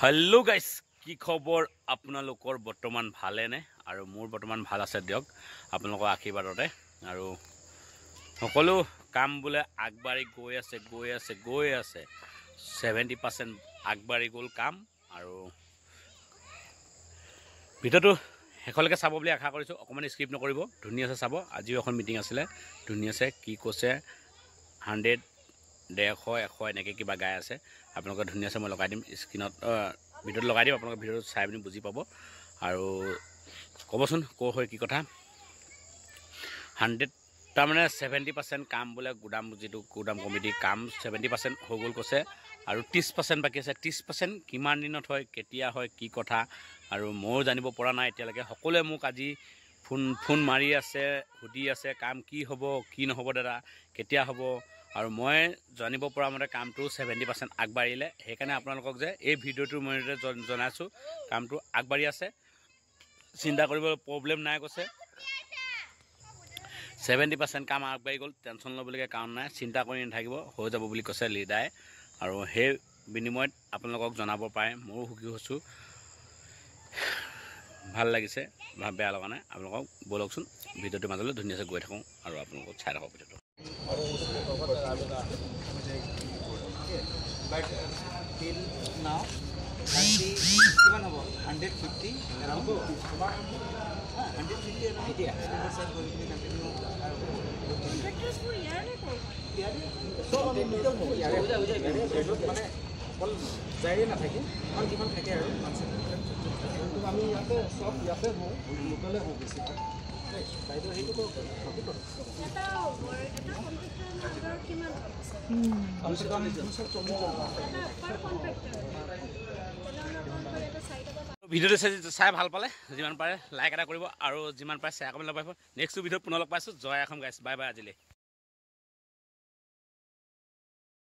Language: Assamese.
हेलो गाइस की खबर आपनालोकर बर्तमान भाले ने और मोर बर्तमान भाल आछे दियक आपनालोकर आशीर्वादते और सकलो काम बोले आगबाड़ी गई आछे 70% आगबाड़ी गल काम और भिडिओ शेषলৈকে চাব বুলি আশা কৰিছো অকমান স্কিপ নকৰিব ধুনীয়াছে চাব আজিও এখন মিটিং আছিলে ধুনীয়াছে কি কৈছে 100 150 100 এনেকৈ কিবা গাই আছে আপোনালোকে ধুনীয়াছে মই লগাই দিম স্ক্ৰিনত ভিডিঅ'ত লগাই দিম আপোনালোকে ভিডিঅ'ত চাই পিনি বুজি পাব আৰু ক'বচোন ক' হয় কি কথা 100 তাৰমানে 70% কাম বোলে গুদাম যিটো গুদাম কমিটি কাম 70% হৈ গ'ল কৈছে আৰু 30% বাকি আছে 30% কিমান দিনত হয় কেতিয়া হয় কি কথা আৰু মই জানিব পৰা নাই এতিয়ালৈকে সকলোৱে মোক আজি ফোন মাৰি আছে সুধি আছে কাম কি হ'ব কি নহ'ব দাদা কেতিয়া হ'ব আৰু মই জানিব পৰা মতে কামটো 70% আগবাঢ়িলে সেইকাৰণে আপোনালোকক যে এই ভিডিঅ'টোৰ মতে জনাইছো কামটো আগবাঢ়ি আছে চিন্তা কৰিব প্ৰব্লেম নাই কৈছে 70% কাম আগবাঢ়ি গ'ল টেনচন ল'বলগীয়া কাৰণ নাই চিন্তা কৰি নাথাকিব হৈ যাব বুলি কৈছে লিডাৰে আৰু সেই বিনিময়ত আপোনালোকক জনাব পাৰে ময়ো সুখী হৈছোঁ ভাল লাগিছে বেয়া লগা নাই আপোনালোকক বলকচোন ভিডিঅ'টোৰ মাজলৈ ধুনীয়াকৈ গৈ থাকোঁ আৰু আপোনালোকক চাই থাকক ভিডিঅ'টো But till now, 150 around 150 around. Yeah. ভিডিঅ'টো চাই ভাল পালে যিমান পাৰে লাইক এটা কৰিব আৰু যিমান পাৰে শ্বেয়াৰ কৰিব পাৰিব নেক্সট ভিডিঅ'ত পুনৰ লগ পাইছোঁ জয় অসম গাইছ বাই বাই আজিলৈ